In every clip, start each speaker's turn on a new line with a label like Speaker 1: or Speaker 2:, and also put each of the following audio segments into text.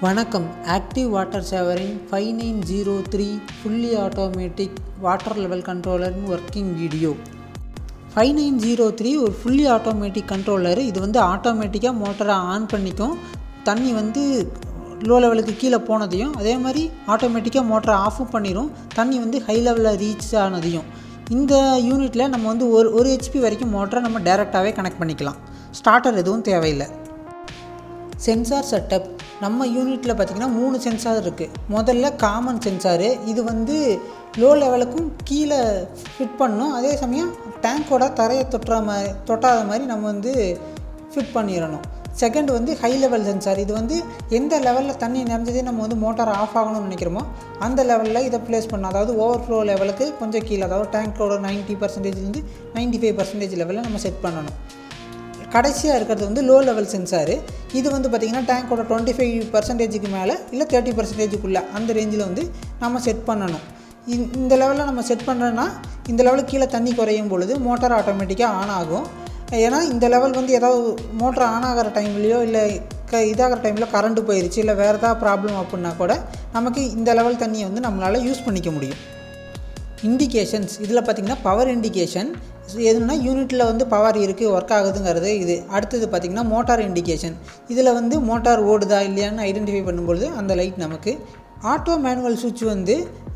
Speaker 1: வணக்கம். Active water சேவரின் 5903 fully automatic water level கண்ட்ரோலரின் ஒர்க்கிங் வீடியோ. 5903 ஒரு ஃபுல்லி ஆட்டோமேட்டிக் கண்ட்ரோலர். இது ஆட்டோமேட்டிக்காக மோட்டரை ஆன் பண்ணிக்கும். தண்ணி லோ லெவலுக்கு கீழே போனதையும் அதே மாதிரி ஆட்டோமேட்டிக்காக மோட்டரை ஆஃபும் பண்ணிடும். தண்ணி ஹை லெவலில் ரீச் ஆனதையும். இந்த யூனிட்டில் நம்ம ஒரு ஹெச்பி வரைக்கும் மோட்டரை நம்ம டைரெக்டாகவே கனெக்ட் பண்ணிக்கலாம். ஸ்டார்டர் எதுவும் தேவையில்லை. சென்சார் செட்டப் நம்ம யூனிட்டில் பார்த்திங்கன்னா 3 சென்சார் இருக்குது. முதல்ல காமன் சென்சாரு. இது லோ லெவலுக்கும் கீழே ஃபிட் பண்ணணும். அதே சமயம் டேங்கோட தரையை தொட்டாத மாதிரி நம்ம ஃபிட் பண்ணிடணும். Second high level sensor. இது எந்த லெவலில் தண்ணி நிறைஞ்சதே நம்ம மோட்டார் ஆஃப் ஆகணும்னு நினைக்கிறோமோ அந்த லெவலில் இதை ப்ளேஸ் பண்ணணும். அதாவது ஓவர்ஃப்ளோ லெவலுக்கு கொஞ்சம் கீழே, அதாவது டேங்கோட 90% 95% லெவலில் நம்ம செட் பண்ணணும். கடைசியாக இருக்கிறது லோ லெவல் சென்சாரு. இது பார்த்திங்கன்னா டேங்கோட 25% மேலே இல்லை 30%க்குள்ளே அந்த ரேஞ்சில் நம்ம செட் பண்ணணும். இந்த லெவலில் நம்ம செட் பண்ணுறோன்னா இந்த லெவலுக்கு கீழே தண்ணி குறையும் பொழுது மோட்டார் ஆட்டோமேட்டிக்காக ஆன் ஆகும். ஏன்னா இந்த லெவல் ஏதாவது மோட்டர் ஆன் ஆகிற டைம்லேயோ இல்லை இதாகிற டைமில் கரண்ட்டு போயிடுச்சு இல்லை வேறு ஏதாவது ப்ராப்ளம் அப்படின்னா கூட நமக்கு இந்த லெவல் தண்ணியை நம்மளால் யூஸ் பண்ணிக்க முடியும். இண்டிகேஷன்ஸ் இதில் பார்த்திங்கன்னா பவர் இண்டிகேஷன். எதுனா யூனிட்டில் பவர் இருக்குது, ஒர்க் ஆகுதுங்கிறது இது. அடுத்தது பார்த்திங்கன்னா மோட்டார் இண்டிகேஷன். இதில் மோட்டார் ஓடுதா இல்லையான்னு ஐடென்டிஃபை பண்ணும்பொழுது அந்த லைட் நமக்கு. ஆட்டோ மேனுவல் சுவிட்ச்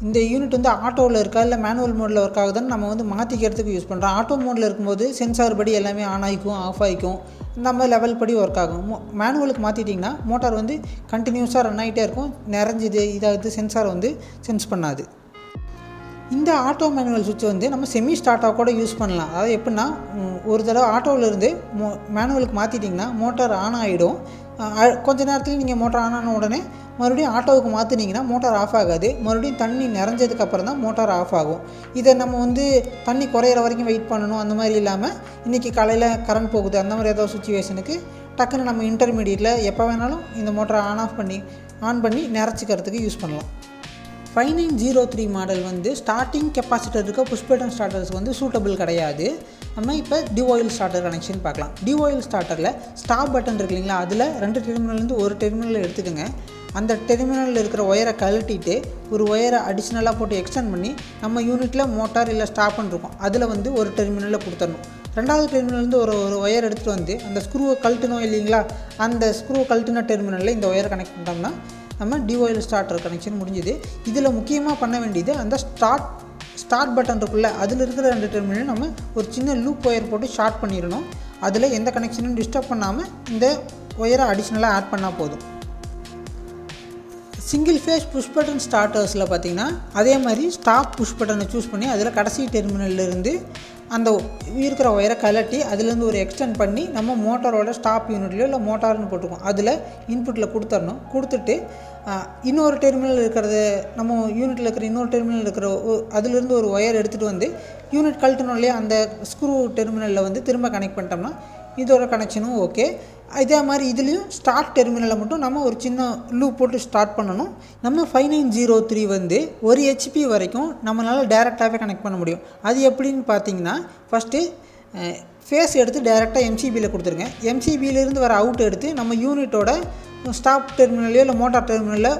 Speaker 1: இந்த யூனிட் ஆட்டோவில் இருக்கா இல்லை மேனுவல் மோடில் ஒர்க் ஆகுதுன்னு நம்ம மாற்றிக்கிறதுக்கு யூஸ் பண்ணுறோம். ஆட்டோ மோடில் இருக்கும்போது சென்சார் படி எல்லாமே ஆன் ஆகிக்கும், ஆஃப் ஆகிக்கும், நம்ம லெவல் படி ஒர்க் ஆகும். மேனுவலுக்கு மாற்றிட்டிங்கன்னா மோட்டார் கண்டினியூஸாக ரன் ஆகிட்டே இருக்கும். நிறைஞ்சிது இதாவது சென்சார் சென்ஸ் பண்ணாது. இந்த ஆட்டோ மேனுவல் சுவிட்ச் நம்ம செமி ஸ்டார்ட்டாக கூட யூஸ் பண்ணலாம். அதாவது எப்படின்னா, ஒரு தடவை ஆட்டோவிலேருந்து மேனுவலுக்கு மாற்றிட்டிங்கன்னா மோட்டார் ஆன் ஆகிடும். கொஞ்ச நேரத்தில் நீங்கள் மோட்டார் ஆன் ஆன உடனே மறுபடியும் ஆட்டோவுக்கு மாற்றினீங்கன்னா மோட்டார் ஆஃப் ஆகாது. மறுபடியும் தண்ணி நிறைஞ்சதுக்கப்புறம் தான் மோட்டார் ஆஃப் ஆகும். இதை நம்ம தண்ணி குறையிற வரைக்கும் வெயிட் பண்ணணும் அந்த மாதிரி இல்லாமல், இன்றைக்கி காலையில் கரண்ட் போகுது அந்த மாதிரி ஏதாவது சுச்சுவேஷனுக்கு டக்குன்னு நம்ம இன்டர்மீடியட்டில் எப்போ வேணாலும் இந்த மோட்டரை ஆன் பண்ணி நிறச்சிக்கிறதுக்கு யூஸ் பண்ணலாம். 5903 மாடல் ஸ்டார்டிங் கெப்பாசிட்டர் இருக்க புஷ் பட்டன் ஸ்டார்டர்ஸ் சூட்டபிள் கிடையாது. நம்ம இப்போ டிஓஎல் ஸ்டார்டர் கனெக்ஷன் பார்க்கலாம். டிஓஎல் ஸ்டார்டரில் ஸ்டாப் பட்டன் இருக்கு இல்லைங்களா, அதில் 2 டெர்மினல்லேருந்து ஒரு டெர்மினல் எடுத்துக்கோங்க. அந்த டெர்மினலில் இருக்கிற ஒயரை கழட்டிட்டு ஒரு ஒயரை அடிஷ்னலாக போட்டு எக்ஸ்டெண்ட் பண்ணி நம்ம யூனிட்டில் மோட்டார் இல்லை ஸ்டாப்னு இருக்கும் அதில் ஒரு டெர்மினலில் கொடுத்துடணும். ரெண்டாவது டெர்மினல்லேருந்து ஒரு ஒயர் எடுத்துகிட்டு அந்த ஸ்க்ரூவை கழட்டணும் இல்லைங்களா, அந்த ஸ்க்ரூவை கழட்டின டெர்மினலில் இந்த ஒயரை கனெக்ட் பண்ணிட்டோம்னா நம்ம டிஓஎல் ஸ்டார்டர் கனெக்ஷன் முடிஞ்சுது. இதில் முக்கியமாக பண்ண வேண்டியது அந்த ஸ்டார்ட் பட்டன் இருக்குல்ல, அதில் இருக்கிற 2 டெர்மினல் நம்ம ஒரு சின்ன லூப் ஒயர் போட்டு ஷார்ட் பண்ணிடணும். அதில் எந்த கனெக்ஷனும் டிஸ்டர்ப் பண்ணாமல் இந்த ஒயரை அடிஷ்னலாக ஆட் பண்ணால் போதும். சிங்கிள் ஃபேஸ் புஷ் பட்டன் ஸ்டார்டர்ஸில் பார்த்திங்கன்னா அதே மாதிரி ஸ்டாப் புஷ் பட்டனை சூஸ் பண்ணி அதில் கடைசி டெர்மினல்லேருந்து அந்த இருக்கிற ஒயரை கலட்டி அதுலேருந்து ஒரு எக்ஸ்டெண்ட் பண்ணி நம்ம மோட்டாரோட ஸ்டாப் யூனிட்லையோ இல்லை மோட்டார்னு போட்டுருக்கோம் அதில் இன்புட்டில் கொடுத்துடணும். கொடுத்துட்டு இன்னொரு டெர்மினல் இருக்கிறது நம்ம யூனிட்டில் இருக்கிற இன்னொரு டெர்மினல் இருக்கிற அதுலேருந்து ஒரு ஒயர் எடுத்துகிட்டு யூனிட் கழட்டணும் இல்லையா, அந்த ஸ்க்ரூ டெர்மினலில் திரும்ப கனெக்ட் பண்ணிட்டோம்னா இதோட கனெக்ஷனும் ஓகே. இதே மாதிரி இதுலேயும் ஸ்டார்ட் டெர்மினலில் மட்டும் நம்ம ஒரு சின்ன லூப் போட்டு ஸ்டார்ட் பண்ணணும். நம்ம 5903 ஒரு ஹெச்பி வரைக்கும் நம்மளால் டைரெக்டாகவே கனெக்ட் பண்ண முடியும். அது எப்படின்னு பார்த்தீங்கன்னா, ஃபஸ்ட்டு ஃபேஸ் எடுத்து டைரெக்டாக எம்சிபியில் கொடுத்துருங்க. எம்சிபியிலேருந்து வர அவுட் எடுத்து நம்ம யூனிட்டோட ஸ்டாப் டெர்மினல்லையோ இல்லை மோட்டார் டெர்மினலில்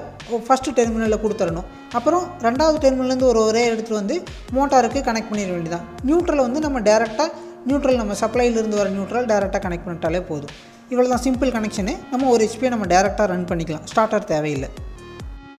Speaker 1: ஃபஸ்ட்டு டெர்மினலில் கொடுத்துடணும். அப்புறம் ரெண்டாவது டெர்மினல்லேருந்து ஒரு ஒரே எடுத்துகிட்டு மோட்டாருக்கு கனெக்ட் பண்ணிட வேண்டியதான். நியூட்ரல் நம்ம டைரெக்டாக நியூட்ரல் நம்ம சப்ளைலேருந்து வர நியூட்ரல் டைரெக்டாக கனெக்ட் பண்ணிட்டாலே போதும். இவ்வளோ தான் சிம்பிள் கனெக்ஷனு. நம்ம ஒரு ஹெச்பியை நம்ம டைரெக்டாக ரன் பண்ணிக்கலாம். ஸ்டார்டர் தேவையில்லை.